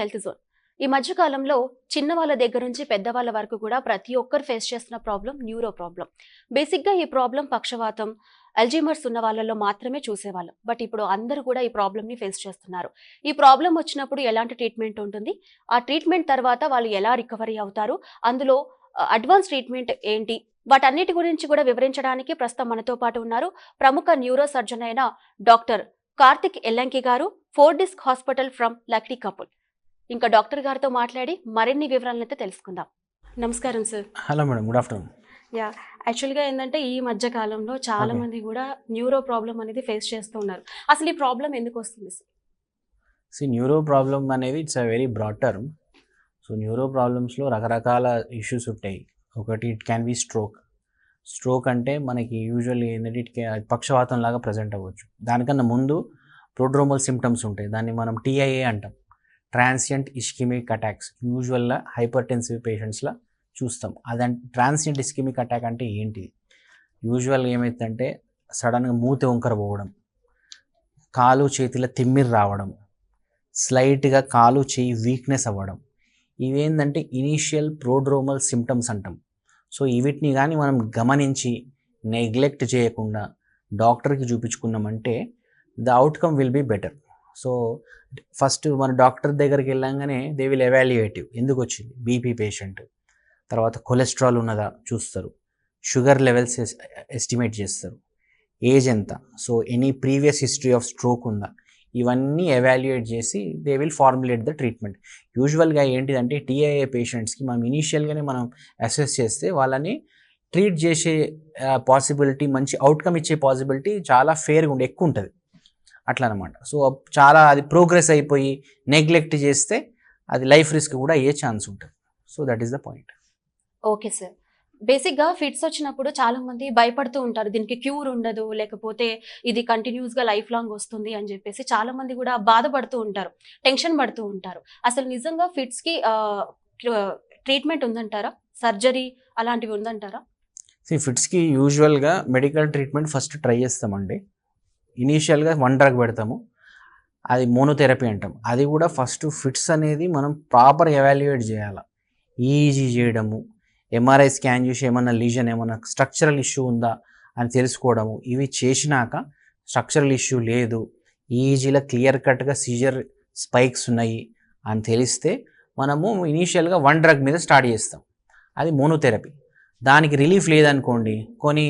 Health zone. ఈ మధ్య కాలంలో చిన్న వాళ్ళ దగ్గర నుంచి పెద్దవాళ్ళ వరకు కూడా ప్రతి ఒక్కరు ఫేస్ చేస్తున్న ప్రాబ్లం న్యూరో ప్రాబ్లం. బేసిక్‌గా ఈ ప్రాబ్లం పక్షవాతం, అల్జీమర్స్ ఉన్న వాళ్ళలో మాత్రమే చూసేవాళ్ళం. బట్ ఇప్పుడు అందరూ కూడా ఈ ప్రాబ్లమ్‌ని ఫేస్ చేస్తున్నారు. ఈ ప్రాబ్లం వచ్చినప్పుడు ఎలాంటి ట్రీట్మెంట్ ఉంటుంది? ఆ ట్రీట్మెంట్ తర్వాత వాళ్ళు ఎలా రికవరీ అవుతారు? అందులో అడ్వాన్స్ ట్రీట్మెంట్ ఏంటి? వాటన్నిటి గురించి కూడా వివరించడానికి ప్రస్తుతం మనతో పాటు ఉన్నారు ప్రముఖ న్యూరో సర్జన్ అయిన డాక్టర్ కార్తిక్ ఎల్లంకి గారు, Fortis hospital from Lakdi couple. ఇంకా డాక్టర్ గారితో మాట్లాడి మరిన్ని వివరాలనైతే తెలుసుకుందాం. నమస్కారం sir. Hello madam, good afternoon. యాక్చువల్గా ఏంటంటే ఈ మధ్య కాలంలో చాలా మంది కూడా న్యూరో ప్రాబ్లం అనేది ఫేస్ చేస్తూ ఉన్నారు. అసలు ఈ ప్రాబ్లం ఎందుకు వస్తుంది సార్? న్యూరో ప్రాబ్లమ్ అనేది it's a very broad term. So neuro ప్రాబ్లమ్స్లో రకరకాల ఇష్యూస్ ఉంటాయి. ఒకటి it can be stroke. Stroke అంటే మనకి యూజువల్లీ ఏంటంటే పక్షవాతం లాగా ప్రజెంట్ అవ్వచ్చు. దానికన్నా ముందు ప్రోడ్రోమల్ సిమ్టమ్స్ ఉంటాయి. దాన్ని మనం టీఐఏ అంటాం, ట్రాన్సియంట్ ఇస్కిమిక్ అటాక్స్. యూజువల్గా హైపర్ టెన్సివ్ పేషెంట్స్లో చూస్తాం. అదంటే ట్రాన్సియంట్ ఇస్కిమిక్ అటాక్ అంటే ఏంటి? యూజువల్గా ఏమైతుందంటే సడన్గా మూతి వంకర పోవడం, కాలు చేతిలో తిమ్మిరి రావడం, స్లైట్గా కాలు చేయి వీక్నెస్ అవ్వడం, ఇవేంటంటే ఇనీషియల్ ప్రోడ్రోమల్ సిమ్టమ్స్ అంటాం. సో వీటిని కానీ మనం గమనించి నెగ్లెక్ట్ చేయకుండా డాక్టర్కి చూపించుకున్నామంటే the outcome will be better. So first మన డాక్టర్ దగ్గరికి వెళ్ళంగానే దే విల్ ఎవాల్యుయేటివ్ ఎందుకు వచ్చింది, బీపీ పేషెంట్, తర్వాత కొలెస్ట్రాల్ ఉన్నదా చూస్తారు, షుగర్ లెవెల్స్ ఎస్టిమేట్ చేస్తారు, ఏజ్ ఎంత, so any previous history of stroke ఉందా, ఇవన్నీ ఎవాల్యుయేట్ చేసి they will formulate the treatment. యూజువల్గా ఏంటిదంటే టీఐఏ పేషెంట్స్కి మనం ఇనీషియల్గానే మనం అసెస్ చేస్తే వాళ్ళని ట్రీట్ చేసే పాసిబిలిటీ, మంచి అవుట్కమ్ ఇచ్చే పాసిబిలిటీ చాలా ఫేర్గా ఉండే ఎక్కువ ఉంటుంది అట్లా అనమాట. సో చాలా అది ప్రోగ్రెస్ అయిపోయి నెగ్లెక్ట్ చేస్తే అది లైఫ్ రిస్క్ కూడా అయ్యే ఛాన్స్ ఉంటుంది. So that is the point. Okay sir. బేసిక్గా ఫిట్స్ వచ్చినప్పుడు చాలా మంది భయపడుతూ ఉంటారు, దీనికి క్యూర్ ఉండదు, లేకపోతే ఇది కంటిన్యూస్గా లైఫ్ లాంగ్ వస్తుంది అని చెప్పేసి చాలా మంది కూడా బాధపడుతూ ఉంటారు, టెన్షన్ పడుతూ ఉంటారు. అసలు నిజంగా ఫిట్స్కి ట్రీట్మెంట్ ఉందంటారా? సర్జరీ అలాంటివి ఉందంటారా? ఫిట్స్కి యూజువల్గా మెడికల్ ట్రీట్మెంట్ ఫస్ట్ ట్రై చేస్తామండి. ఇనీషియల్గా వన్ డ్రగ్ పెడతాము, అది మోనోథెరపీ అంటాం. అది కూడా ఫస్ట్ ఫిట్స్ అనేది మనం ప్రాపర్ ఎవాల్యుయేట్ చేయాలి. ఈజీ చేయడము, ఎంఆర్ఐ స్కాన్ చేసి ఏమన్నా లీజన్, ఏమన్నా స్ట్రక్చరల్ ఇష్యూ ఉందా అని తెలుసుకోవడము, ఇవి చేసినాక స్ట్రక్చరల్ ఇష్యూ లేదు, ఈజీలో క్లియర్ కట్గా సీజర్ స్పైక్స్ ఉన్నాయి అని తెలిస్తే మనము ఇనీషియల్గా వన్ డ్రగ్ మీద స్టార్ట్ చేస్తాం, అది మోనోథెరపీ. దానికి రిలీఫ్ లేదనుకోండి, కొన్ని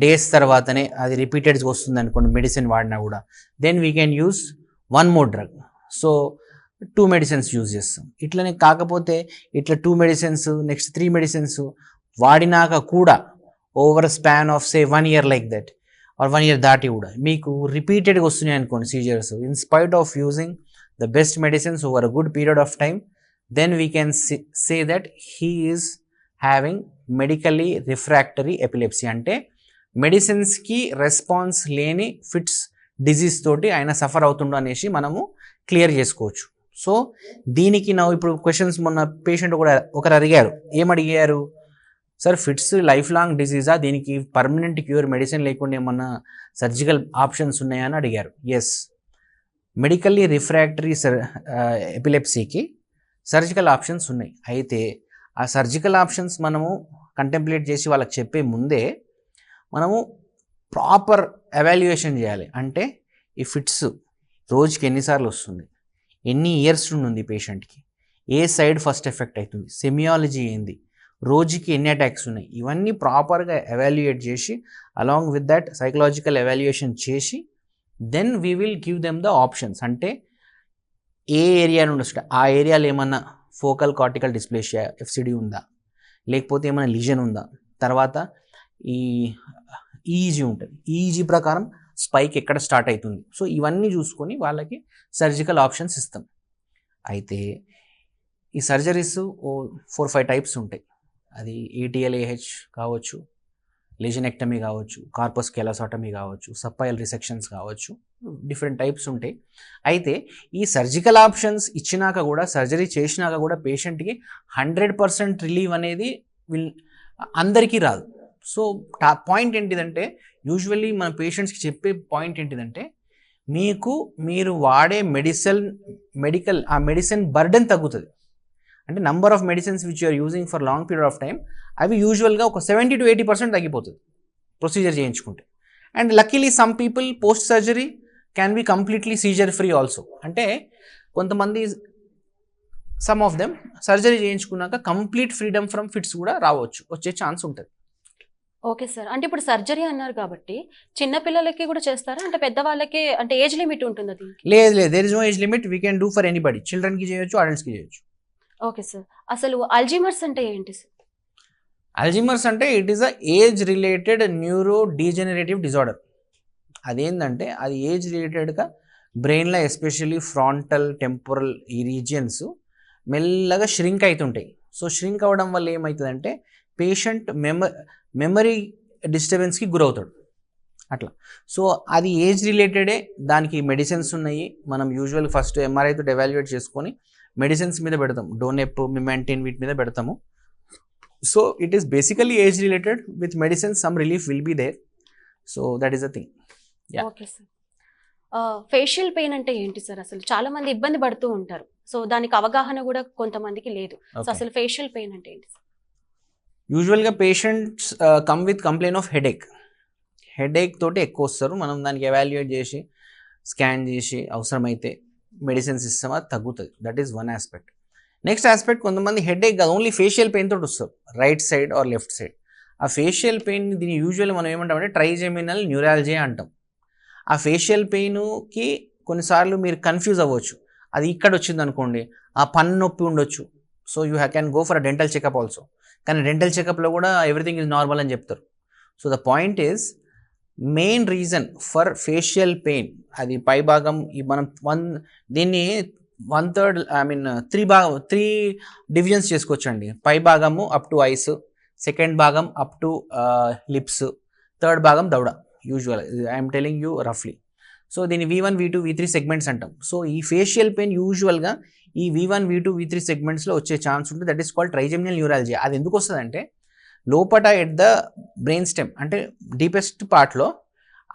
డేస్ తర్వాతనే అది రిపీటెడ్గా వస్తుంది అనుకోండి మెడిసిన్ వాడినా కూడా, then we can use one more drug. So 2 medicines use చేస్తాం. ఇట్లనే కాకపోతే ఇట్లా 2 మెడిసిన్స్ నెక్స్ట్ 3 మెడిసిన్స్ వాడినాక కూడా over span of say 1 year like that or 1 year దాటి కూడా మీకు రిపీటెడ్గా వస్తున్నాయి అనుకోండి seizures, in spite of using the best medicines over a good period of time, then we can say that he is having medically refractory epilepsy. అంటే మెడిసిన్స్కి response లేని fits disease తోటి ఆయన సఫర్ అవుతుండ అనేసి మనము క్లియర్ చేసుకోవచ్చు. సో దీనికి నా ఇప్పుడు క్వశ్చన్స్ మొన్న పేషెంట్ కూడా ఒకరు అడిగారు, ఏమడిగారు సార్, ఫిట్స్ లైఫ్ లాంగ్ డిజీజా, దీనికి పర్మనెంట్ క్యూర్ మెడిసిన్ లేకుండా ఏమన్నా సర్జికల్ ఆప్షన్స్ ఉన్నాయా అని అడిగారు. ఎస్, మెడికల్లీ రిఫ్రాక్టరీ ఎపిలెప్సీకి సర్జికల్ ఆప్షన్స్ ఉన్నాయి. అయితే ఆ సర్జికల్ ఆప్షన్స్ మనము కంటెంప్లేట్ చేసి వాళ్ళకి చెప్పే ముందే మనము ప్రాపర్ ఎవాల్యుయేషన్ చేయాలి. అంటే ఈ ఫిట్స్ రోజుకి ఎన్నిసార్లు వస్తుంది, ఎన్ని ఇయర్స్ నుండి ఉంది పేషెంట్కి, ఏ సైడ్ ఫస్ట్ ఎఫెక్ట్ అవుతుంది, సెమియాలజీ ఏంది, రోజుకి ఎన్ని అటాక్స్ ఉన్నాయి, ఇవన్నీ ప్రాపర్గా ఎవాల్యుయేట్ చేసి along with that psychological evaluation చేసి then we will give them the options. అంటే ఏ ఏరియా నుండి వస్తుంది, ఆ ఏరియాలో ఏమన్నా ఫోకల్ కార్టికల్ డిస్ప్లేషియా ఎఫ్సిడి ఉందా, లేకపోతే ఏమైనా లీజన్ ఉందా, తర్వాత ఈ ఈజీ ఉంటుంది, ఈజీ ప్రకారం స్పైక్ ఎక్కడ స్టార్ట్ అవుతుంది. సో ఇవన్నీ చూసుకొని వాళ్ళకి సర్జికల్ ఆప్షన్స్ ఇస్తాం. అయితే ఈ సర్జరీస్ 4-5 టైప్స్ ఉంటాయి. అది ఏటీఎల్ఏహెచ్ కావచ్చు, లెజనెక్టమీ కావచ్చు, కార్పస్ కెలాసాటమీ కావచ్చు, సబ్పైల్ రిసెక్షన్స్ కావచ్చు, డిఫరెంట్ టైప్స్ ఉంటాయి. అయితే ఈ సర్జికల్ ఆప్షన్స్ ఇచ్చినాక కూడా, సర్జరీ చేసినాక కూడా పేషెంట్కి 100% రిలీవ్ అనేది అందరికీ రాదు. సో పాయింట్ ఏంటిదంటే, యూజువల్లీ మన పేషెంట్స్కి చెప్పే పాయింట్ ఏంటిదంటే, మీరు వాడే మెడికల్ ఆ మెడిసిన్ బర్డెన్ తగ్గుతుంది. అంటే number of medicines which you are using for long period of time అవి యూజువల్గా ఒక 70 to 80% తగ్గిపోతుంది ప్రొసీజర్ చేయించుకుంటే. And luckily some people post surgery can be completely seizure free also. అంటే కొంతమంది సమ్ ఆఫ్ దెమ్ సర్జరీ చేయించుకున్నాక కంప్లీట్ ఫ్రీడమ్ ఫ్రమ్ ఫిట్స్ కూడా వచ్చే ఛాన్స్ ఉంటుంది. Okay sir. అంటే ఇప్పుడు సర్జరీ అన్నారు కాబట్టి చిన్న పిల్లలకి కూడా చేస్తారా? అంటే పెద్దవాళ్ళకి అంటే ఏజ్ లిమిట్ ఉంటుందా దీనికి? లేదు, there is no age limit. We can do for anybody. చిల్డ్రన్కి చేయొచ్చు, అడల్ట్స్కి చేయొచ్చు. Okay sir. అసలు అల్జీమర్స్ అంటే ఏంటి సార్? అల్జీమర్స్ అంటే it is a age related neurodegenerative disorder. అదేంటంటే అది ఏజ్ రిలేటెడ్గా బ్రెయిన్లో ఎస్పెషల్లీ ఫ్రాంటల్ టెంపోరల్ ఈ రీజియన్స్ మెల్లగా ష్రింక్ అవుతుంటాయి. సో ష్రింక్ అవ్వడం వల్ల ఏమవుతుందంటే పేషెంట్ మెమరీ డిస్టర్బెన్స్కి గురవుతాడు అట్లా. సో అది ఏజ్ రిలేటెడే, దానికి మెడిసిన్స్ ఉన్నాయి. మనం యూజువల్ ఫస్ట్ ఎంఆర్ఐతో ఎవాల్యుయేట్ చేసుకొని మెడిసిన్స్ మీద పెడతాం, డోనెప్, మిమెంటిన్ వీటి మీద పెడతాము. So it is basically age related with medicines, some relief will be there. So that is the thing. Okay sir. Facial pain అంటే ఏంటి సార్? అసలు చాలా మంది ఇబ్బంది పడుతూ ఉంటారు. సో దానికి అవగాహన కూడా కొంతమందికి లేదు. సో అసలు ఫేషియల్ పెయిన్ అంటే ఏంటి సార్? యూజువల్గా patients come with complaint of headache తోటి ఎక్కువ వస్తారు. మనం దానికి ఎవాల్యుయేట్ చేసి స్కాన్ చేసి అవసరమైతే మెడిసిన్స్ ఇస్తామా తగ్గుతుంది. That is one aspect. Next aspect, కొంతమంది హెడేక్ కాదు ఓన్లీ ఫేషియల్ పెయిన్ తోటి వస్తారు, right side or left side. ఆ ఫేషియల్ పెయిన్ దీన్ని యూజువల్లీ మనం ఏమంటామంటే ట్రైజెమినల్ న్యూరాలజీ అంటాం. ఆ ఫేషియల్ పెయిన్కి కొన్నిసార్లు మీరు కన్ఫ్యూజ్ అవ్వచ్చు. అది ఇక్కడ వచ్చింది అనుకోండి, ఆ పన్ను నొప్పి ఉండొచ్చు. So you can go for a dental checkup also. కానీ డెంటల్ చెకప్లో కూడా ఎవ్రీథింగ్ ఈజ్ నార్మల్ అని చెప్తారు. So the point is main reason for facial pain అది పై భాగం. మనం దీన్ని 1/3 3 డివిజన్స్ చేసుకోవచ్చండి. పై భాగము అప్ టు ఐస్, సెకండ్ భాగం అప్ టు లిప్స్, థర్డ్ భాగం దవడ. యూజువల్ ఐఎమ్ టెలింగ్ యూ రఫ్లీ. సో దీన్ని V1, V2, V3 సెగ్మెంట్స్ అంటాం. సో ఈ ఫేషియల్ పెయిన్ యూజువల్గా ఈ V1, V2, V3 సెగ్మెంట్స్లో వచ్చే ఛాన్స్ ఉంటుంది. That is called trigeminal neurology. అది ఎందుకు వస్తుందంటే లోపట ఎట్ ద బ్రెయిన్ స్టెమ్ అంటే డీపెస్ట్ పార్ట్లో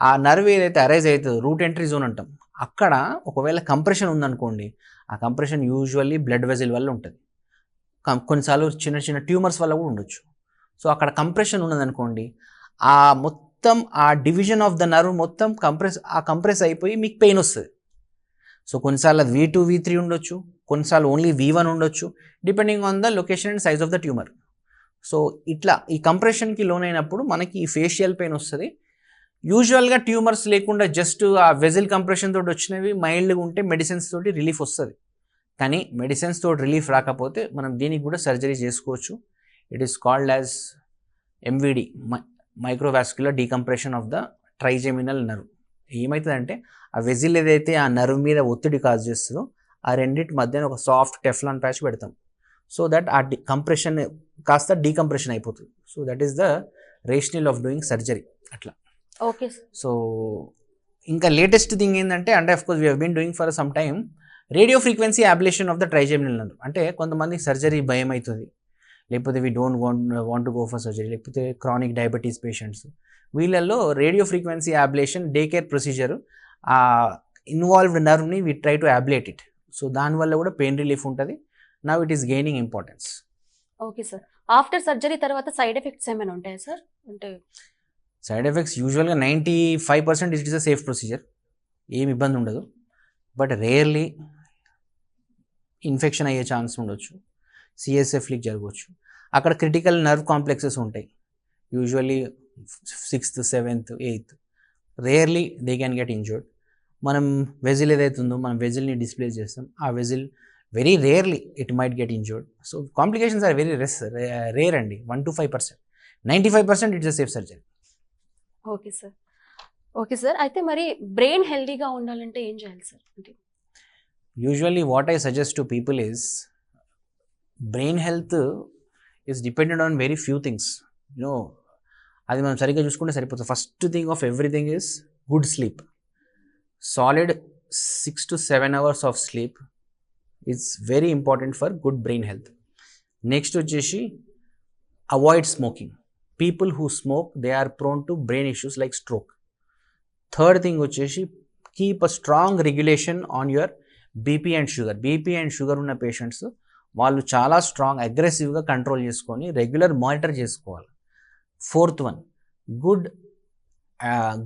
ఆ నర్వ్ ఏదైతే అరైజ్ అవుతుందో రూట్ ఎంట్రీ జోన్ అంటాం, అక్కడ ఒకవేళ కంప్రెషన్ ఉందనుకోండి, ఆ కంప్రెషన్ యూజువల్లీ బ్లడ్ వెజిల్ వల్ల ఉంటుంది. కొన్నిసార్లు చిన్న చిన్న ట్యూమర్స్ వల్ల కూడా ఉండొచ్చు. సో అక్కడ కంప్రెషన్ ఉన్నదనుకోండి, ఆ మొత్తం ఆ డివిజన్ ఆఫ్ ద నర్వ్ మొత్తం కంప్రెస్ అయిపోయి మీకు పెయిన్ వస్తుంది. సో కొన్నిసార్లు అది V2, V3 ఉండొచ్చు, కొన్నిసార్లు ఓన్లీ V1 ఉండొచ్చు, depending on the location and size of the tumour. So ఇట్లా ఈ కంప్రెషన్కి లోనైనప్పుడు మనకి ఈ ఫేషియల్ పెయిన్ వస్తుంది. యూజువల్గా ట్యూమర్స్ లేకుండా జస్ట్ ఆ వెజిల్ కంప్రెషన్ తోటి వచ్చినవి మైల్డ్గా ఉంటే మెడిసిన్స్ తోటి రిలీఫ్ వస్తుంది. కానీ మెడిసిన్స్ తోటి రిలీఫ్ రాకపోతే మనం దీనికి కూడా సర్జరీ చేసుకోవచ్చు. It is called as MVD, మైక్రోవాస్క్యులర్ decompression of the trigeminal nerve. ఏమవుతుందంటే ఆ వెజిల్ ఏదైతే ఆ నర్వ్ మీద ఒత్తిడి కాజ్ చేస్తుందో ఆ రెండింటి మధ్యన ఒక సాఫ్ట్ టెఫ్లాన్ ప్యాచ్ పెడతాం. సో దట్ ఆ కంప్రెషన్ కాస్త డీకంప్రెషన్ అయిపోతుంది. So that is the rational of doing surgery అట్లా. ఓకే. సో ఇంకా లేటెస్ట్ థింగ్ ఏంటంటే of course we have been doing for some time radio frequency ablation of the trigeminal nerve. అంటే కొంతమంది surgery భయం అవుతుంది, లేకపోతే we don't want to go for surgery, లేకపోతే chronic diabetes patients, వీళ్ళల్లో radio frequency ablation day care procedure ఆ involved నర్వ్ని we try to ablate it. So దానివల్ల కూడా పెయిన్ రిలీఫ్ ఉంటుంది. Now it is gaining importance. Okay sir. After surgery తర్వాత side effects ఏమైనా ఉంటాయా సార్? అంటే సైడ్ ఎఫెక్ట్స్ యూజువల్గా 95% it is a safe procedure, ఏమి ఇబ్బంది ఉండదు. బట్ రేర్లీ ఇన్ఫెక్షన్ అయ్యే ఛాన్స్ ఉండొచ్చు, CSF లీక్ జరగవచ్చు. అక్కడ క్రిటికల్ నర్వ్ కాంప్లెక్సెస్ ఉంటాయి, usually 6th, 7th, 8th. Rarely they can get injured. మనం వెజిల్ ఏదైతే ఉందో మనం వెజిల్ని డిస్ప్లేస్ చేస్తాం, ఆ vessel very rarely it might get injured. So complications are very rare అండి, 1 to 5%. 95% it's a safe surgery. Okay sir. Okay sir. అయితే మరి బ్రెయిన్ హెల్దీగా ఉండాలంటే ఏం చేయాలి సార్? అంటే usually what I suggest to people is brain health is dependent on very few things. అది మనం సరిగ్గా చూసుకుంటే సరిపోతుంది. First thing of everything is good sleep. Solid 6 to 7 hours of sleep is very important for good brain health. Next వచ్చేసి avoid smoking. People who smoke they are prone to brain issues like stroke. Third thing వచ్చేసి keep a strong regulation on your BP and sugar. BP and sugar ఉన్న patients వాళ్ళు చాలా strong అగ్రెసివ్గా control చేసుకొని regular monitor చేసుకోవాలి. Fourth one,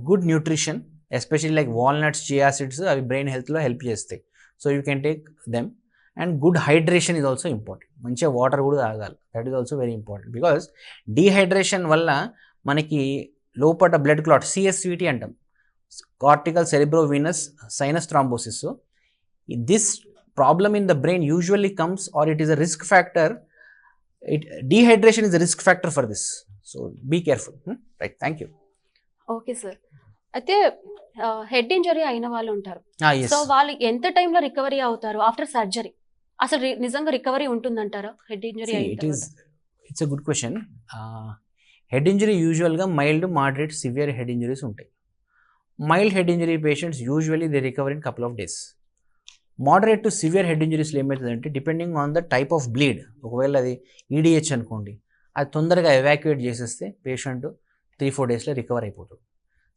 good nutrition, especially like walnuts, chia seeds, అవి brain హెల్త్లో help చేస్తాయి. So you can take them. And good hydration is also important. మంచిగా వాటర్ కూడా తాగాలి. That is also very important because dehydration వల్ల మనకి లోపల బ్లడ్ క్లాట్, CSVT అంటాం, cortical cerebrovenous sinus thrombosis. This problem in the brain usually comes, or it is a risk factor. Dehydration is a risk factor for this. So be careful. Right. Thank you. Okay sir. అయితే head injury అయిన వాళ్ళు ఉంటారు. Yes. So వాళ్ళు ఎంత టైంలో recovery అవుతారు after surgery? అసలు నిజంగా రికవరీ ఉంటుందంటారా హెడ్ ఇంజరీ అయిన తర్వాత? It's a good question. Head injury యూజువల్గా mild, moderate, severe head injuries ఉంటాయి. Mild head injury patients usually they recover in couple of days. Moderate to severe head ఇంజరీస్లో ఏమవుతుందంటే depending on the type of bleed, ఒకవేళ అది EDH అనుకోండి, అది తొందరగా evacuate చేసేస్తే పేషెంట్ 3-4 డేస్లో రికవర్ అయిపోతుంది.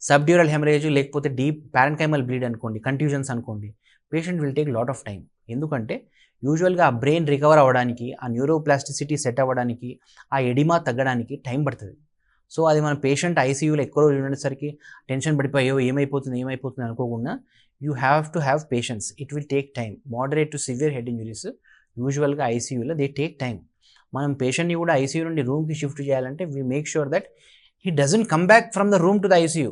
సబ్డ్యూరల్ హెమరేజ్ లేకపోతే డీప్ పారెన్కైమల్ బ్లీడ్ అనుకోండి, కంట్యూజన్స్ అనుకోండి, patient will take lot of time. ఎందుకంటే యూజువల్గా ఆ బ్రెయిన్ రికవర్ అవ్వడానికి, ఆ న్యూరోప్లాస్టిసిటీ సెట్ అవ్వడానికి, ఆ ఎడిమా తగ్గడానికి టైం పడుతుంది. సో అది మన పేషెంట్ ఐసీయూలో ఎక్కువ రోజులు ఉండేసరికి టెన్షన్ పడిపోయో ఏమైపోతుంది అనుకోకుండా you have to have patience. It will take time. Moderate to severe head injuries యూజువల్గా ఐసీయూలో దే టేక్ టైం. మనం పేషెంట్ని కూడా ఐసీయూ నుండి రూమ్కి షిఫ్ట్ చేయాలంటే we make sure that he doesn't come back from the room to the ICU.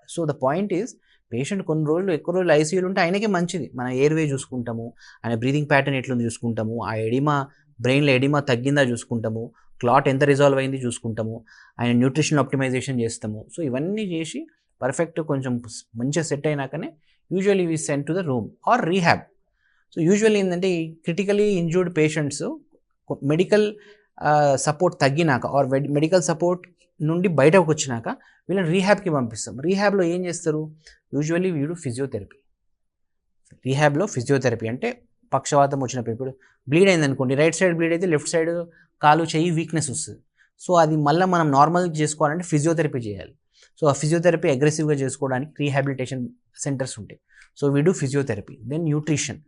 So the point is patient కొన్ని రోజులు ఎక్కువ రోజులు ఐసీయూలో ఉంటే ఆయనకే మంచిది. మన ఎయిర్వే చూసుకుంటాము, ఆయన బ్రీదింగ్ ప్యాటర్న్ ఎట్లుంది చూసుకుంటాము, ఆ ఎడిమా బ్రెయిన్లో ఎడిమా తగ్గిందా చూసుకుంటాము, క్లాట్ ఎంత రిజాల్వ్ అయింది చూసుకుంటాము, ఆయన న్యూట్రిషన్ ఆప్టిమైజేషన్ చేస్తాము. సో ఇవన్నీ చేసి పర్ఫెక్ట్ కొంచెం మంచిగా సెట్ అయినాకనే usually we send to the room or rehab. So usually ఏంటంటే ఈ critically injured patients medical support తగ్గినాక ఆర్ మెడికల్ సపోర్ట్ నుండి బయటకు వచ్చినాక వీళ్ళని రీహాబ్కి పంపిస్తాం. రీహాబ్లో ఏం చేస్తారు? యూజువల్లీ వీడు ఫిజియోథెరపీ. రీహాబ్లో ఫిజియోథెరపీ అంటే పక్షవాతం వచ్చినప్పుడు, ఇప్పుడు బ్లీడ్ అయింది అనుకోండి, రైట్ సైడ్ బ్లీడ్ అయితే లెఫ్ట్ సైడ్ కాలు చెయ్యి వీక్నెస్ వస్తుంది. సో అది మళ్ళీ మనం నార్మల్ చేసుకోవాలంటే ఫిజియోథెరపీ చేయాలి. సో ఆ ఫిజియోథెరపీ అగ్రెసివ్గా చేసుకోవడానికి రీహాబిలిటేషన్ సెంటర్స్ ఉంటాయి. So we do physiotherapy. Then nutrition,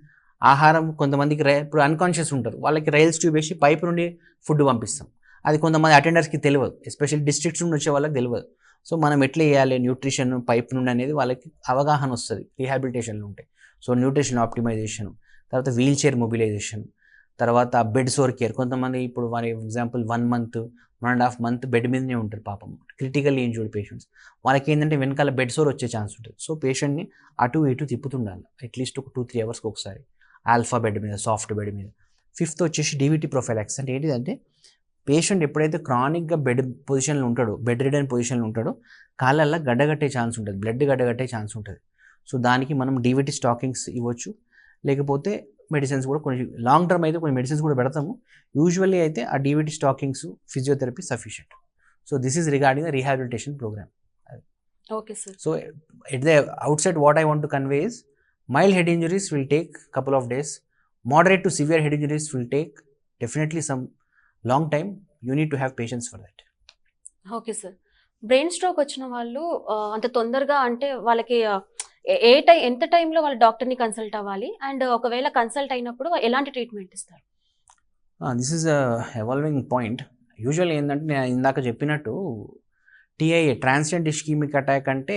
ఆహారం. కొంతమందికి ఇప్పుడు అన్కాన్షియస్ ఉంటారు, వాళ్ళకి రైల్స్ ట్యూబ్ వేసి పైప్ నుండి ఫుడ్ పంపిస్తాం. అది కొంతమంది అటెండర్స్కి తెలియదు, ఎస్పెషల్లీ డిస్ట్రిక్ట్స్ నుండి వచ్చే వాళ్ళకి తెలియదు. సో మనం ఎట్లా వేయాలి న్యూట్రిషన్ పైప్ నుండి అనేది వాళ్ళకి అవగాహన వస్తుంది రీహాబిలిటేషన్లో ఉంటాయి. సో న్యూట్రిషన్ ఆప్టిమైజేషన్, తర్వాత వీల్ చైర్ మొబిలైజేషన్, తర్వాత బెడ్ సోర్ కేర్. కొంతమంది ఇప్పుడు for example 1 month 1.5 month bed మీదనే ఉంటారు పాపం, క్రిటికల్లీ ఇంజూర్డ్ పేషెంట్స్. వాళ్ళకి ఏంటంటే వెనకాల బెడ్ సోర్ వచ్చే ఛాన్స్ ఉంటుంది. సో పేషెంట్ని అటు ఇటు తిప్పుతుండాలి అట్లీస్ట్ ఒక 2-3 అవర్స్కి ఒకసారి, ఆల్ఫా బెడ్ మీద, సాఫ్ట్ బెడ్ మీద. 5th వచ్చేసి DVT ప్రొఫైలాక్స్. అంటే ఏంటిదంటే పేషెంట్ ఎప్పుడైతే క్రానిక్గా బెడ్ పొజిషన్లో ఉంటాడో, బెడ్ రిడన్ పొజిషన్లో ఉంటాడో, కాళ్ళల్లో గడ్డగట్టే ఛాన్స్ ఉంటుంది, బ్లడ్ గడ్డగట్టే ఛాన్స్ ఉంటుంది. సో దానికి మనం DVT స్టాకింగ్స్ ఇవ్వచ్చు, లేకపోతే మెడిసిన్స్ కూడా కొన్ని లాంగ్ టర్మ్ అయితే కొన్ని మెడిసిన్స్ కూడా పెడతాము. యూజువల్లీ అయితే ఆ DVT stockings, physiotherapy sufficient. So this is regarding the rehabilitation programme. Okay sir. So at the outset what I want to convey is mild head injuries will take couple of days. Moderate to severe head injuries will take definitely some long time. You need to have patience for that. Okay sir. Brain stroke వచ్చిన వాళ్ళు అంత తొందరగా అంటే వాళ్ళకి ఎంత టైంలో వాళ్ళ డాక్టర్ని కన్సల్ట్ అవ్వాలి, అండ్ ఒకవేళ కన్సల్ట్ అయినప్పుడు ఎలాంటి ట్రీట్మెంట్ ఇస్తారు? This is a evolving point. Usual ఏంటంటే నేను ఇందాక చెప్పినట్టు TIA, ట్రాన్సియంట్ ఇస్కీమిక్ అటాక్ అంటే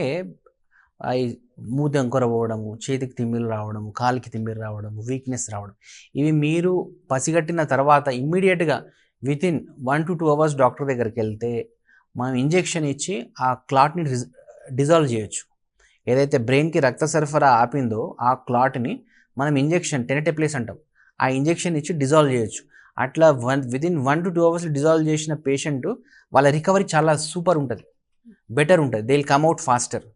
మూతి అంకొర పోవడము, చేతికి తిమ్మిరి రావడము, కాలికి తిమ్మిరి రావడము, వీక్నెస్ రావడం, ఇవి మీరు పసిగట్టిన తర్వాత ఇమ్మీడియట్గా వితిన్ 1 to 2 hours డాక్టర్ దగ్గరికి వెళ్తే మనం ఇంజెక్షన్ ఇచ్చి ఆ క్లాట్ని డిజాల్వ్ చేయొచ్చు. ఏదైతే బ్రెయిన్కి రక్త సరఫరా ఆపిందో ఆ క్లాట్ని మనం ఇంజెక్షన్ టెనటెప్లేస్ అంటాం, ఆ ఇంజెక్షన్ ఇచ్చి డిజాల్వ్ చేయొచ్చు. అట్లా వితిన్ 1 to 2 hours డిజాల్వ్ చేసిన పేషెంట్ వాళ్ళ రికవరీ చాలా సూపర్ ఉంటుంది, బెటర్ ఉంటుంది, they will come out faster.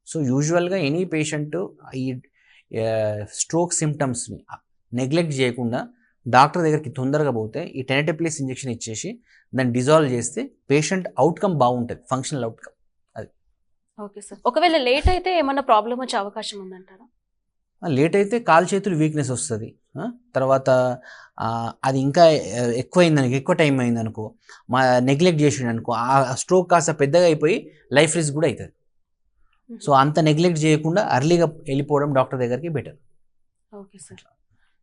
So యూజువల్గా ఎనీ పేషెంట్ ఈ స్ట్రోక్ సిమ్టమ్స్ని నెగ్లెక్ట్ చేయకుండా డాక్టర్ దగ్గరికి తొందరగా పోతే ఈ టెనటెప్లేస్ ఇంజెక్షన్ ఇచ్చేసి దాన్ని డిజాల్వ్ చేస్తే పేషెంట్ అవుట్కమ్ బాగుంటుంది, ఫంక్షనల్ అవుట్కమ్. అది ఓకే సార్. ఒకవేళ లేట్ అయితే ఏమన్నా ప్రాబ్లం వచ్చే అవకాశం ఉందంటారా? లేట్ అయితే కాలు చేతులు వీక్నెస్ వస్తుంది. తర్వాత అది ఇంకా ఎక్కువ టైం అయిందనుకో, నెగ్లెక్ట్ చేసిండు అనుకో, ఆ స్ట్రోక్ కాస్త పెద్దగా అయిపోయి లైఫ్ రిస్క్ కూడా అవుతుంది. సో అంత నెగ్లెక్ట్ చేయకుండా అర్లీగా వెళ్ళిపోవడం డాక్టర్ దగ్గరికి బెటర్. Okay sir.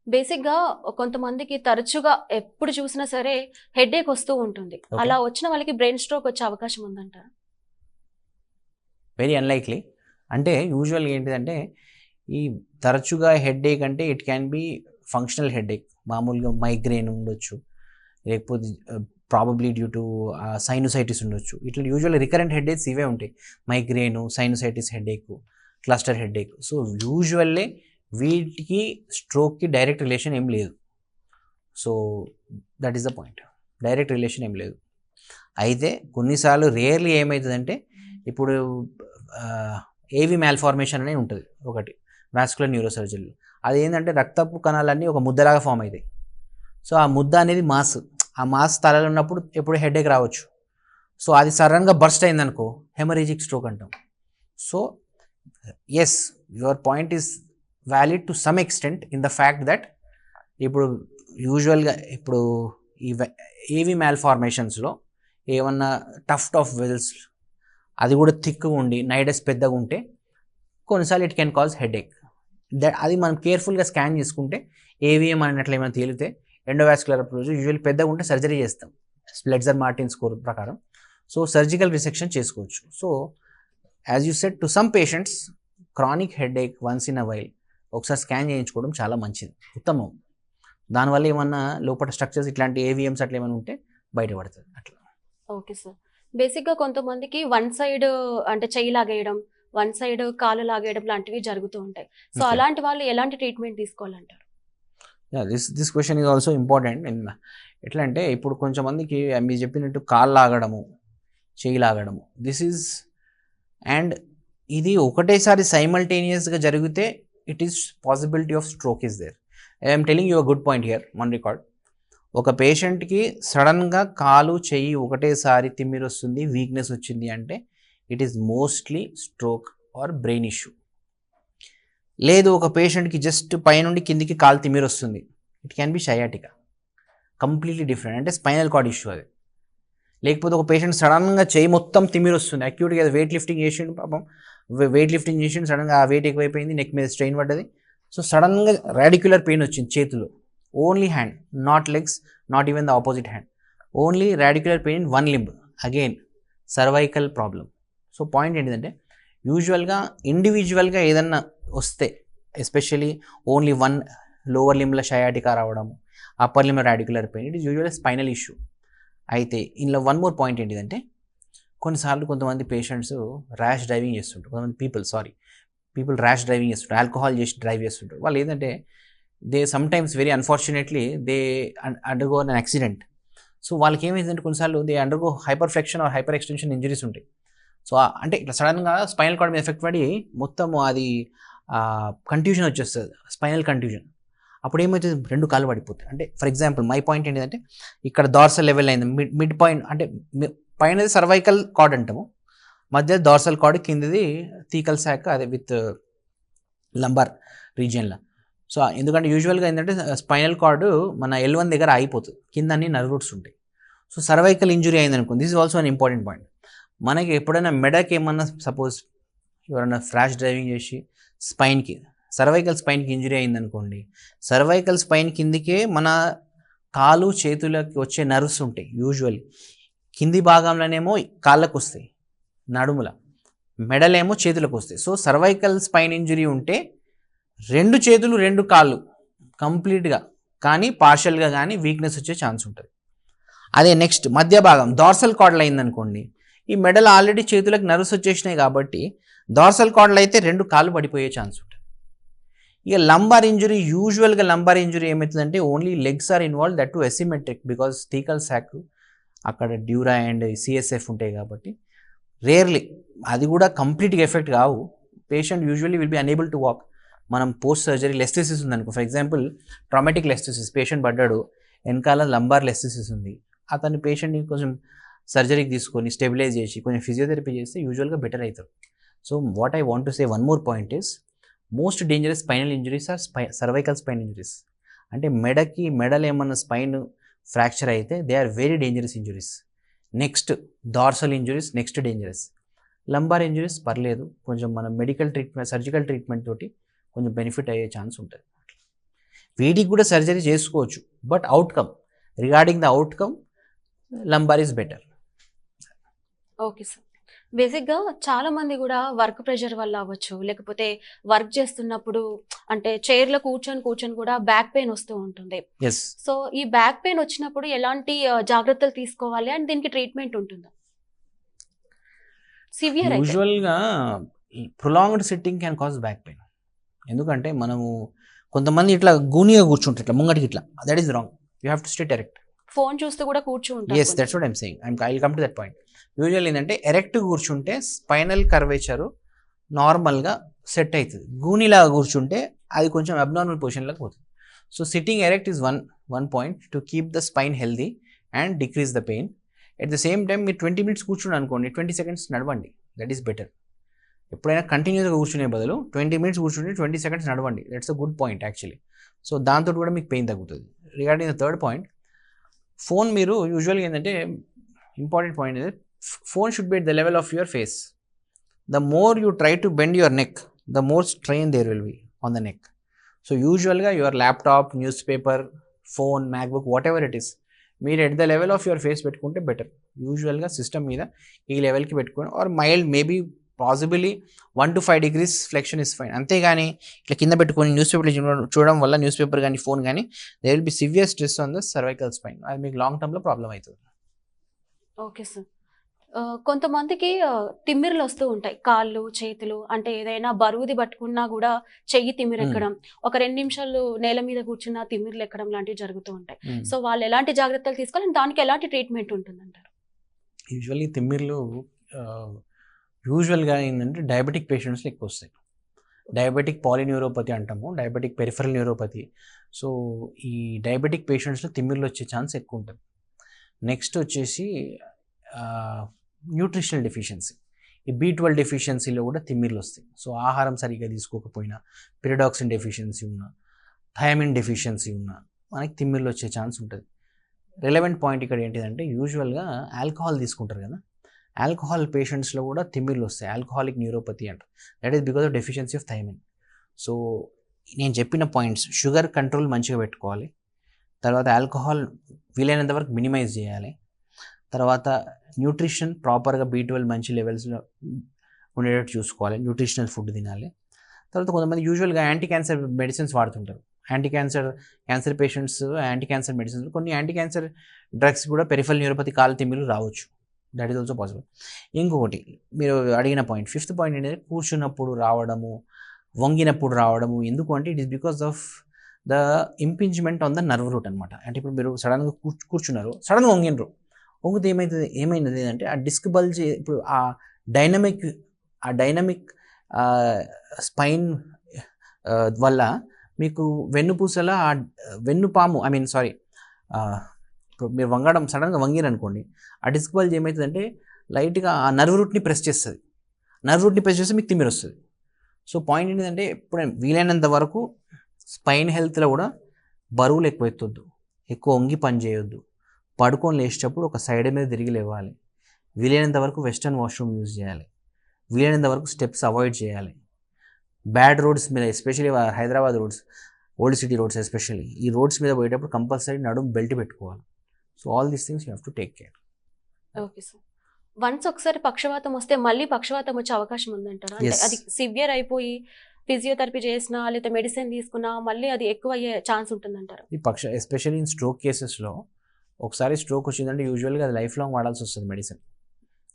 బేసిక్గా కొంతమందికి తరచుగా ఎప్పుడు చూసినా సరే హెడేక్ వస్తూ ఉంటుంది. Okay. అలా వచ్చిన వాళ్ళకి బ్రెయిన్ స్ట్రోక్ వచ్చే అవకాశం ఉందంటారా? Very unlikely. అంటే యూజువల్గా ఏంటిదంటే ఈ తరచుగా హెడేక్ అంటే it can B functional headache, మామూలుగా మైగ్రేన్ ఉండొచ్చు, లేకపోతే ప్రాబబ్లీ డ్యూ టు సైనోసైటిస్ ఉండొచ్చు. ఇట్లా యూజువల్ రికరెంట్ హెడేక్స్ ఇవే ఉంటాయి, migraine, sinusitis headache, cluster headache. So usually వీటికి స్ట్రోక్కి డైరెక్ట్ రిలేషన్ ఏం లేదు. So that is the point, direct relation ఏం లేదు. అయితే కొన్నిసార్లు రేర్లీ ఏమవుతుందంటే ఇప్పుడు ఏవి మ్యాల్ఫార్మేషన్ అనేది ఉంటుంది ఒకటి వాస్కులర్ న్యూరోసర్జరీలో. అది ఏంటంటే రక్తపు కణాలన్నీ ఒక ముద్దలాగా ఫామ్ అవుతాయి. సో ఆ ముద్ద అనేది ఆ మాస్ తలలో ఉన్నప్పుడు ఎప్పుడు హెడేక్ రావచ్చు. సో అది సడన్గా బర్స్ట్ అయిందనుకో హెమరేజిక్ స్ట్రోక్ అంటాం. So yes, your point is valid to some extent in the fact that ఇప్పుడు యూజువల్గా ఇప్పుడు ఈ ఏవి మ్యాల్ఫార్మేషన్స్లో ఏమన్నా టఫ్ వెల్స్ అది కూడా థిక్గా ఉండి నైడస్ పెద్దగా ఉంటే కొన్నిసార్లు ఇట్ కెన్ కాజ్ హెడేక్. అది మనం కేర్ఫుల్గా స్కాన్ చేసుకుంటే ఏవిఎం అన్నట్లు ఏమైనా తేలితే ఎండోవాస్కులర్ అప్రోచ్ యూజువల్ పెద్దగా ఉంటే సర్జరీ చేస్తాం స్ప్లెట్జర్ మార్టిన్ స్కోర్ ప్రకారం. సో సర్జికల్ రిసెక్షన్ చేసుకోవచ్చు. So as you said to some patients chronic headache once in a while ఒకసారి స్కాన్ చేయించుకోవడం చాలా మంచిది, ఉత్తమం. దానివల్ల ఏమన్నా లోపల స్ట్రక్చర్స్ ఇట్లాంటి ఏవిఎమ్స్ అట్లా ఏమైనా ఉంటే బయటపడుతుంది అట్లా. Okay sir. బేసిక్గా కొంతమందికి వన్ సైడ్ అంటే చెయ్యి లాగేయడం, వన్ సైడ్ కాలు లాగేయడం లాంటివి జరుగుతూ ఉంటాయి. So Okay. అలాంటి వాళ్ళు ఎలాంటి ట్రీట్మెంట్ తీసుకోవాలంటారు? This question is also important. ఎట్లా అంటే ఇప్పుడు కొంచెం మందికి మీరు చెప్పినట్టు కాళ్ళు లాగడము, చెయ్యి లాగడము, దిస్ ఈజ్ అండ్ ఇది ఒకటేసారి సైమల్టేనియస్గా జరిగితే it is possibility of stroke is there. I'm telling you a good point here on record. ఒక పేషెంట్కి సడన్గా కాలు చెయ్యి ఒకటేసారి తిమ్మిరి వస్తుంది, వీక్నెస్ వచ్చింది అంటే it is mostly stroke or brain issue. లేదు ఒక పేషెంట్కి జస్ట్ పైనుండి కిందికి కాలు తిమ్మిరి వస్తుంది, it can B షయాటికా, completely different, అంటే స్పైనల్ కార్డ్ ఇష్యూ అది. లేకపోతే ఒక పేషెంట్ సడన్గా చెయ్యి మొత్తం తిమ్మిరి వస్తుంది, అక్యూట్గా వెయిట్ లిఫ్టింగ్ చేసిండు, పాపం వెయిట్ లిఫ్టింగ్ చేసిండు, సడన్గా ఆ వెయిట్ ఎక్కువైపోయింది, నెక్ మీద స్ట్రెయిన్ పడ్డది. సో సడన్గా రాడిక్యులర్ పెయిన్ వచ్చింది చేతిలో, only hand, not legs, not even the opposite hand, only radicular pain in one limb, again cervical problem. So point ఏంటిదంటే యూజువల్గా ఇండివిజువల్గా ఏదన్నా వస్తే ఎస్పెషలీ ఓన్లీ వన్ లోవర్ లింబ్లో షయాటికా రావడం, అప్పర్ లింబ్లో radicular pain, it is usual spinal issue. అయితే ఇందులో వన్ మోర్ పాయింట్ ఏంటిదంటే కొన్నిసార్లు కొంతమంది పేషెంట్స్ ర్యాష్ డ్రైవింగ్ చేస్తుంటారు, కొంతమంది పీపుల్ ర్యాష్ డ్రైవింగ్ చేస్తుంటారు, ఆల్కహాల్ చేసి డ్రైవ్ చేస్తుంటారు. వాళ్ళు ఏంటంటే they sometimes very unfortunately they undergo an accident. So వాళ్ళకి ఏమైందంటే కొన్నిసార్లు they undergo hyper flexion or hyper extension injuries ఉంటాయి. సో అంటే ఇట్లా సడన్గా స్పైనల్ కార్డ్ మీద ఎఫెక్ట్ పడి మొత్తం అది కంట్యూజన్ వచ్చేస్తుంది, స్పైనల్ కంట్యూజన్. అప్పుడు ఏమవుతుంది, రెండు కాళ్ళు పడిపోతాయి. అంటే ఫర్ ఎగ్జాంపుల్ మై పాయింట్ ఏంటంటే ఇక్కడ డార్సల్ లెవెల్ అయింది, మిడ్ పాయింట్ అంటే పైనది సర్వైకల్ కార్డ్ అంటాము, మధ్య డార్సల్ కార్డ్, కిందది థీకల్ శాక్ అదే విత్ లంబార్ రీజియన్లో. సో ఎందుకంటే యూజువల్గా ఏంటంటే స్పైనల్ కార్డు మన L1 దగ్గర ఆగిపోతుంది, కింద అన్ని నర్వ్ రూట్స్ ఉంటాయి. సో సర్వైకల్ ఇంజురీ అయింది అనుకోండి, this is also an important point. మనకి ఎప్పుడైనా మెడకి ఏమన్నా సపోజ్ ఎవరైనా ఫ్లాష్ డ్రైవింగ్ చేసి స్పైన్కి సర్వైకల్ స్పైన్కి ఇంజురీ అయిందనుకోండి, సర్వైకల్ స్పైన్ కిందికే మన కాలు చేతులకి వచ్చే నర్వ్స్ ఉంటాయి. యూజువల్లీ కింది భాగంలోనేమో కాళ్ళకు వస్తాయి, నడుముల, మెడలేమో చేతులకు వస్తాయి. సో సర్వైకల్ స్పైన్ ఇంజురీ ఉంటే రెండు చేతులు రెండు కాళ్ళు కంప్లీట్గా కానీ పార్షియల్గా కానీ వీక్నెస్ వచ్చే ఛాన్స్ ఉంటుంది. అదే నెక్స్ట్ మధ్య భాగం డార్సల్ కార్డ్లు అయిందనుకోండి, ఈ మెడల్ ఆల్రెడీ చేతులకు నర్వ్స్ వచ్చేసినాయి కాబట్టి డార్సల్ కార్డ్లు అయితే రెండు కాళ్ళు పడిపోయే ఛాన్స్ ఉంటుంది. ఇక లంబార్ ఇంజురీ, యూజువల్గా లంబార్ ఇంజురీ ఏమవుతుందంటే only legs are involve, that too asymmetric, because thecal sac అక్కడ డ్యూరా అండ్ సిఎస్ఎఫ్ ఉంటాయి కాబట్టి రేర్లీ అది కూడా కంప్లీట్గా ఎఫెక్ట్ కావు. Patient usually will be unable to walk. మనం పోస్ట్ సర్జరీ లెస్థెసిస్ ఉందనుకో, for example traumatic listhesis, patient పడ్డాడు, వెనకాల లంబార్ లెస్థెసిస్ ఉంది, అతని పేషెంట్ని కొంచెం సర్జరీకి తీసుకొని స్టెబిలైజ్ చేసి కొంచెం ఫిజియోథెరపీ చేస్తే యూజువల్గా బెటర్ అవుతారు. So what I want to say one more point is most dangerous spinal injuries or cervical spine injuries. అంటే మెడలు ఏమన్నా స్పైన్ ఫ్రాక్చర్ అయితే they are very dangerous injuries. Next dorsal injuries next dangerous. Lumbar injuries పర్లేదు, కొంచెం మనం medical treatment surgical treatment తోటి కొంచెం benefit అయ్యే ఛాన్స్ ఉంటుంది. వీటికి కూడా సర్జరీ చేసుకోవచ్చు, but outcome regarding the outcome lumbar is better. Okay sir. బేసిక్గా చాలా మంది కూడా వర్క్ ప్రెషర్ వల్ల అవ్వచ్చు, లేకపోతే వర్క్ చేస్తున్నప్పుడు అంటే చైర్లో కూర్చొని కూడా బ్యాక్ పెయిన్ వస్తూ ఉంటుంది. ఎస్, సో ఈ బ్యాక్ పెయిన్ వచ్చినప్పుడు ఎలాంటి జాగ్రత్తలు తీసుకోవాలి అండ్ దీనికి ట్రీట్మెంట్ ఉంటుందా? సివియర్ అయితే యూజువల్గా prolonged sitting can cause back pain. ఎందుకంటే మనము కొంతమంది ఇట్లా గూనిగా కూర్చుంటారు, ఇట్లా ముంగటికి ఇట్లా, that is wrong. You have to stay erect. Phone చూస్తూ కూడా కూర్చుంటారు. Yes, that's what I'm saying. I will come to that point. Usual ఏంటంటే ఎరెక్ట్ కూర్చుంటే స్పైనల్ కర్వేచరు నార్మల్గా సెట్ అవుతుంది. గూనిలాగా కూర్చుంటే అది కొంచెం అబ్నార్మల్ పొజిషన్లోకి పోతుంది. So sitting erect is one point to keep the spine healthy and decrease the pain. At the same time మీరు 20 minutes కూర్చుని అనుకోండి, 20 seconds నడవండి, దట్ ఈస్ బెటర్. ఎప్పుడైనా కంటిన్యూస్గా కూర్చునే బదులు 20 minutes కూర్చుంటే 20 seconds నడవండి, that's a good point actually. So దాంతో కూడా మీకు పెయిన్ తగ్గుతుంది. Regarding the third point, phone మీరు యూజువల్గా ఏంటంటే important point is phone should be at the level of your face. The more you try to bend your neck, the more strain there will be on the neck. So usually your laptop, newspaper, phone, MacBook, whatever it is, మీరు at the level of your face పెట్టుకుంటే better. యూజువల్గా system మీద ఈ లెవెల్కి పెట్టుకొని, are mild maybe possibly 1 to 5 degrees flexion is fine. అంతేగాని ఇట్లా కింద పెట్టుకొని న్యూస్ పేపర్ చూడడం వల్ల, న్యూస్ పేపర్ కానీ ఫోన్ కానీ, they will be severe stress on the cervical spine. అది మీకు లాంగ్ టర్మ్లో ప్రాబ్లం అవుతుంది. Okay sir. కొంతమందికి తిమ్మిర్లు వస్తూ ఉంటాయి, కాళ్ళు చేతులు, అంటే ఏదైనా బరువుది పట్టుకున్నా కూడా చెయ్యి తిమ్మిరెక్కడం, ఒక 2 నిమిషాలు నేల మీద కూర్చున్న తిమ్మిర్లు ఎక్కడం లాంటివి జరుగుతూ ఉంటాయి. సో వాళ్ళు ఎలాంటి జాగ్రత్తలు తీసుకోవాలి, దానికి ఎలాంటి ట్రీట్మెంట్ ఉంటుందంటారు? యూజువల్లీ తిమ్మిర్లు యూజువల్గా ఏంటంటే డయాబెటిక్ పేషెంట్స్లో ఎక్కువ వస్తాయి. డయాబెటిక్ పాలిన్యూరోపతి అంటాము, డయాబెటిక్ పెరిఫరల్ న్యూరోపతి. సో ఈ డయాబెటిక్ పేషెంట్స్లో తిమ్మిర్లు వచ్చే ఛాన్స్ ఎక్కువ ఉంటుంది. నెక్స్ట్ వచ్చేసి న్యూట్రిషనల్ డెఫిషియన్సీ, ఈ B12 డెఫిషియన్సీలో కూడా తిమ్మిర్లు వస్తాయి. సో ఆహారం సరిగ్గా తీసుకోకపోయినా, పిరిడాక్సిన్ డెఫిషియన్సీ ఉన్నా, థయామిన్ డెఫిషియన్సీ ఉన్నా మనకి తిమ్మిర్లు వచ్చే ఛాన్స్ ఉంటుంది. రిలవెంట్ పాయింట్ ఇక్కడ ఏంటిదంటే, యూజువల్గా ఆల్కహాల్ తీసుకుంటారు కదా, ఆల్కహాల్ పేషెంట్స్లో కూడా తిమ్మిర్లు వస్తాయి. ఆల్కహాలిక్ న్యూరోపతి అంటారు. That is because of deficiency of thiamine. So నేను చెప్పిన పాయింట్స్, షుగర్ కంట్రోల్ మంచిగా పెట్టుకోవాలి, తర్వాత ఆల్కహాల్ వీలైనంత వరకు మినిమైజ్ చేయాలి, తర్వాత న్యూట్రిషన్ ప్రాపర్గా B12 మంచి లెవెల్స్లో ఉండేటట్టు చూసుకోవాలి, న్యూట్రిషనల్ ఫుడ్ తినాలి. తర్వాత కొంతమంది యూజువల్గా యాంటీ క్యాన్సర్ మెడిసిన్స్ వాడుతుంటారు. Cancer patients anti cancer medicines, కొన్ని యాంటీ క్యాన్సర్ డ్రగ్స్ కూడా పెరిఫరల్ న్యూరోపతి కాలు తిమ్మిర్లు రావచ్చు. That is also possible. ఇంకొకటి మీరు అడిగిన పాయింట్, 5th పాయింట్ ఏంటంటే కూర్చున్నప్పుడు రావడము, వంగినప్పుడు రావడము. ఎందుకు అంటే it is because of the impingement on the nerve route అనమాట. అంటే ఇప్పుడు మీరు సడన్గా కూర్చున్నారు, సడన్గా వంగినరు, వంగితే ఏమైనది అంటే ఆ డిస్క్ బల్జ్, ఇప్పుడు ఆ డైనమిక్ స్పైన్ వల్ల మీకు వెన్నుపూసల వెన్నుపాము ఇప్పుడు మీరు సడన్గా వంగిరనుకోండి, ఆ డిస్క్ బల్జ్ ఏమవుతుందంటే లైట్గా ఆ నర్వ్ రూట్ని ప్రెస్ చేస్తుంది. నర్వ్ రూట్ని ప్రెస్ చేస్తే మీకు తిమ్మిరి వస్తుంది. సో పాయింట్ ఏంటంటే ఎప్పుడైనా వీలైనంత వరకు స్పైన్ హెల్త్లో కూడా బరువులు ఎక్కువ ఎత్తొద్దు, ఎక్కువ వంగి పని చేయొద్దు, పడుకొని లేచేటప్పుడు ఒక సైడ్ మీద తిరిగి లేవాలి, వీలైనంత వరకు వెస్టర్న్ వాష్రూమ్ యూజ్ చేయాలి, వీలైనంత వరకు స్టెప్స్ అవాయిడ్ చేయాలి. బ్యాడ్ రోడ్స్ మీద, especially Hyderabad roads, old city roads especially, ఈ రోడ్స్ మీద పోయేటప్పుడు కంపల్సరీ నడుము బెల్ట్ పెట్టుకోవాలి. So all these things you have to take care. Okay sir. Once ఒకసారి పక్షవాతం వస్తే మళ్ళీ పక్షవాతం వచ్చే అవకాశం ఉందంటారా? అంటే అది సివియర్ అయిపోయి ఫిజియోథెరపీ చేసినా లేదా మెడిసిన్ తీసుకున్నా మళ్ళీ అది ఎక్కువ అయ్యే ఛాన్స్ ఉంటుందంటారా? ఈ ఎస్పెషల్లీ ఇన్ స్ట్రోక్ కేసెస్లో ఒకసారి స్ట్రోక్ వచ్చిందంటే యూజువల్గా అది లైఫ్ లాంగ్ వాడాల్సి వస్తుంది మెడిసిన్.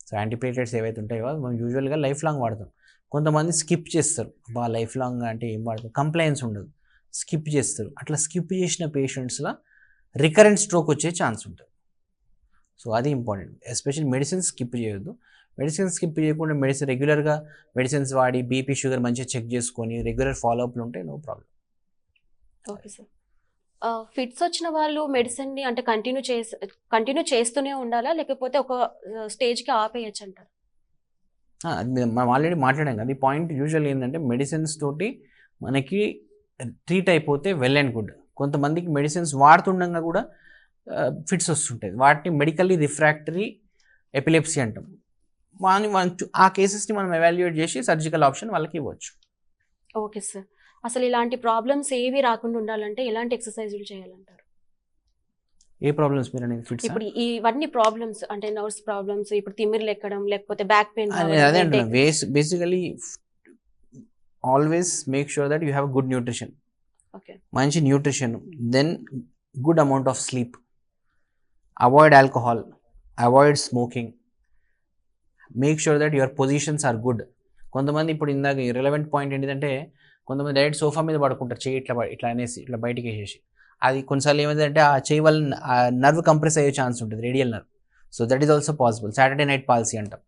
సో యాంటీప్లేటెట్స్ ఏవైతే ఉంటాయో మనం యూజువల్గా లైఫ్ లాంగ్ వాడతాం. కొంతమంది స్కిప్ చేస్తారు, లైఫ్ లాంగ్ అంటే ఏం వాడతారు, కంప్లైన్స్ ఉండదు, స్కిప్ చేస్తారు. అట్లా స్కిప్ చేసిన పేషెంట్స్లో రికరెంట్ స్ట్రోక్ వచ్చే ఛాన్స్ ఉంటుంది. సో అది ఇంపార్టెంట్. ఎస్పెషల్లీ మెడిసిన్స్ స్కిప్ చేయొద్దు. మెడిసిన్స్ స్కిప్ చేయకుండా రెగ్యులర్గా మెడిసిన్స్ వాడి బీపీ షుగర్ మంచిగా చెక్ చేసుకొని రెగ్యులర్ ఫాలోఅప్లు ఉంటే no problem. Okay sir. Fits వచ్చిన వాళ్ళు మెడిసిన్ని అంటే కంటిన్యూ చేస్తూనే ఉండాలా, లేకపోతే ఒక స్టేజ్కి ఆపేయచ్చు అంటారు? మనం ఆల్రెడీ మాట్లాడాం కదా, ఈ పాయింట్ యూజువల్ ఏంటంటే మెడిసిన్స్ తోటి మనకి ట్రీట్ అయిపోతే వెల్ అండ్ గుడ్. కొంతమందికి మెడిసిన్స్ వాడుతుండగా కూడా ఫిట్స్ వస్తుంటాయి, వాటిని మెడికల్లీ రిఫ్రాక్టరీ ఎపిలెప్సీ అంటాం. ఆ కేసెస్ని మనం ఎవాల్యుయేట్ చేసి సర్జికల్ ఆప్షన్ వాళ్ళకి ఇవ్వచ్చు. Okay sir. అసలు ఇలాంటి ప్రాబ్లమ్స్ ఏవి రాకుండా ఉండాలంటే ఎలాంటి ఎక్సర్సైజులు చేయాలంటారు? ఏ ప్రాబ్లమ్స్ మీరు అనేది ఫిట్స్ ఇప్పుడు ఇవన్నీ ప్రాబ్లమ్స్ అంటే నర్వ్స్ ప్రాబ్లమ్స్, ఇప్పుడు తిమ్మిర్లు ఎక్కడం, లేకపోతే బ్యాక్ పెయిన్, అదే అంటున్నా. Basically always make sure that you have good nutrition, okay, మంచి nutrition, then good amount of sleep, avoid alcohol, avoid smoking, make sure that your positions are good. కొంతమంది ఇప్పుడు ఇందాక relevant point ఏంటంటే కొంతమంది direct sofa మీద పడుకుంటారు, చెయ్యి ఇట్లా అనేసి ఇట్లా బయటికి వేసేసి. అది కొన్నిసార్లు ఏమైందంటే ఆ చెయ్యి వల్ల నర్వ్ కంప్రెస్ అయ్యే ఛాన్స్ ఉంటుంది, radial nerve. So that is also possible, Saturday night palsy అంటాం.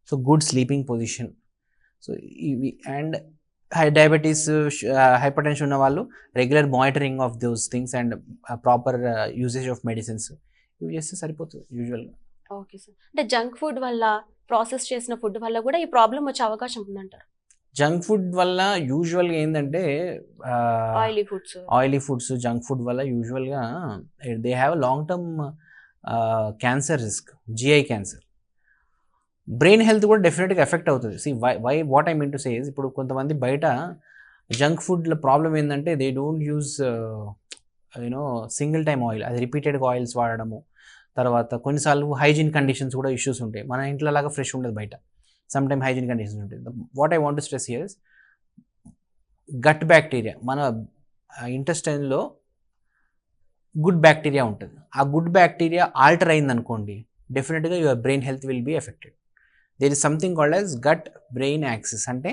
So good sleeping position. So ఇవి అండ్ డయాబెటీస్, హైపర్ టెన్షన్ ఉన్న వాళ్ళు regular monitoring of those things and proper usage of medicines ఇవి చేస్తే సరిపోతుంది యూజువల్గా. Okay sir. అంటే junk food వల్ల, ప్రాసెస్ చేసిన ఫుడ్ వల్ల కూడా ఈ ప్రాబ్లం వచ్చే అవకాశం ఉందంటారు? జంక్ ఫుడ్ వల్ల యూజువల్గా ఏంటంటే ఆయిలీ ఫుడ్స్ జంక్ ఫుడ్ వల్ల యూజువల్గా they have long term cancer risk, GI cancer. Brain health కూడా డెఫినెట్గా ఎఫెక్ట్ అవుతుంది. See what I mean to say is, ఇప్పుడు కొంతమంది బయట జంక్ ఫుడ్ల ప్రాబ్లం ఏంటంటే they don't use single time oil, అది రిపీటెడ్గా ఆయిల్స్ వాడడము. తర్వాత కొన్నిసార్లు హైజీన్ కండిషన్స్ కూడా ఇష్యూస్ ఉంటాయి. మన ఇంట్లో లాగా ఫ్రెష్ ఉండదు బయట, సమ్ టైమ్ హైజీన్ కండిషన్స్ ఉంటాయి. What I want to stress here is gut bacteria. మన ఇంటెస్టైన్లో గుడ్ బ్యాక్టీరియా ఉంటుంది. ఆ గుడ్ బ్యాక్టీరియా ఆల్టర్ అయిందనుకోండి, డెఫినెట్గా your brain health will be affected. There is something called as gut brain axis. అంటే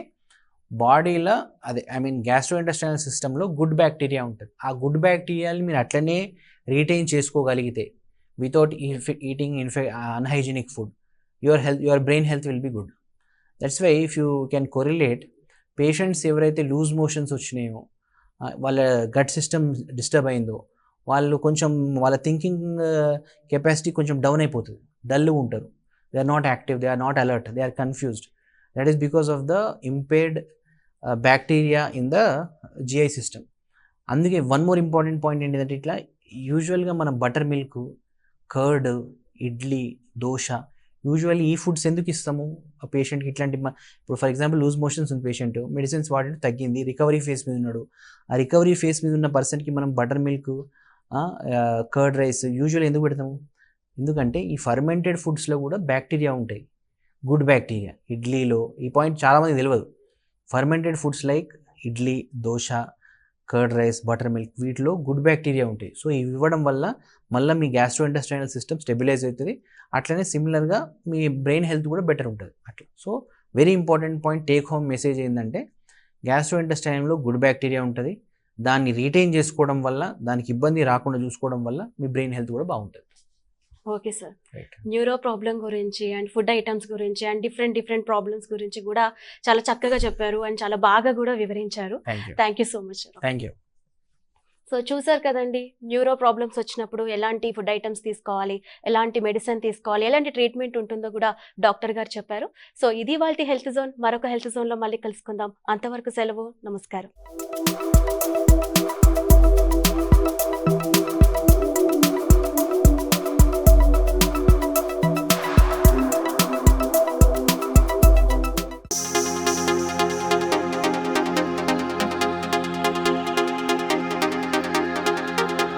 బాడీలో అదే గ్యాస్ట్రో ఇంటెస్టైనల్ సిస్టంలో గుడ్ బ్యాక్టీరియా ఉంటుంది. ఆ గుడ్ బ్యాక్టీరియాని మీరు అట్లనే రీటైన్ చేసుకోగలిగితే without eating unhygienic food, your brain health will be good. That's why if you can correlate patients ఎవరైతే లూజ్ మోషన్స్ వచ్చినాయో, వాళ్ళ గట్ సిస్టమ్ డిస్టర్బ్ అయిందో, వాళ్ళు కొంచెం వాళ్ళ థింకింగ్ కెపాసిటీ కొంచెం డౌన్ అయిపోతుంది, డల్ ఉంటారు, they are not active, they are not alert, they are confused. That is because of the impaired bacteria in the GI system. అందుకే వన్ మోర్ ఇంపార్టెంట్ పాయింట్ ఏంటంటే, ఇట్లా యూజువల్గా మనం butter milk, curd, idli, dosa, usually ఈ foods ఎందుకు ఇస్తాము ఆ పేషెంట్కి? ఇట్లాంటి ఇప్పుడు ఫర్ ఎగ్జాంపుల్ లూజ్ మోషన్స్ ఉన్న పేషెంట్, మెడిసిన్స్ వాడి తగ్గింది, రికవరీ ఫేస్ మీద ఉన్నాడు. ఆ రికవరీ ఫేస్ మీద ఉన్న పర్సన్కి మనం butter milk, curd rice usually ఎందుకు పెడతాము? ఎందుకంటే ఈ ఫర్మెంటెడ్ ఫుడ్స్లో కూడా బ్యాక్టీరియా ఉంటాయి, గుడ్ బ్యాక్టీరియా. ఇడ్లీలో ఈ పాయింట్ చాలామంది తెలియదు. Fermented foods like idli, dosa, curd rice, butter milk, వీటిలో గుడ్ బ్యాక్టీరియా ఉంటాయి. సో ఇవి ఇవ్వడం వల్ల మళ్ళీ మీ గ్యాస్ట్రో ఇంటెస్టైనల్ సిస్టమ్ స్టెబిలైజ్ అవుతుంది. అట్లనే సిమిలర్గా మీ బ్రెయిన్ హెల్త్ కూడా బెటర్ ఉంటుంది అట్లా. So very important point, take home message ఏంటంటే గ్యాస్ట్రో ఇంటెస్టైన్లో గుడ్ బ్యాక్టీరియా ఉంటుంది. దాన్ని రీటైన్ చేసుకోవడం వల్ల, దానికి ఇబ్బంది రాకుండా చూసుకోవడం వల్ల మీ బ్రెయిన్ హెల్త్ కూడా బాగుంటుంది. Okay sir. న్యూరో ప్రాబ్లం గురించి అండ్ ఫుడ్ ఐటమ్స్ గురించి అండ్ డిఫరెంట్ ప్రాబ్లమ్స్ గురించి కూడా చాలా చక్కగా చెప్పారు అండ్ చాలా బాగా కూడా వివరించారు. Thank you so much. Thank you. So చూసారు కదండి, న్యూరో ప్రాబ్లమ్స్ వచ్చినప్పుడు ఎలాంటి ఫుడ్ ఐటమ్స్ తీసుకోవాలి, ఎలాంటి మెడిసిన్ తీసుకోవాలి, ఎలాంటి ట్రీట్మెంట్ ఉంటుందో కూడా డాక్టర్ గారు చెప్పారు. సో ఇది వాళ్ళ హెల్త్ జోన్. మరొక హెల్త్ జోన్లో మళ్ళీ కలుసుకుందాం. అంతవరకు సెలవు. నమస్కారం.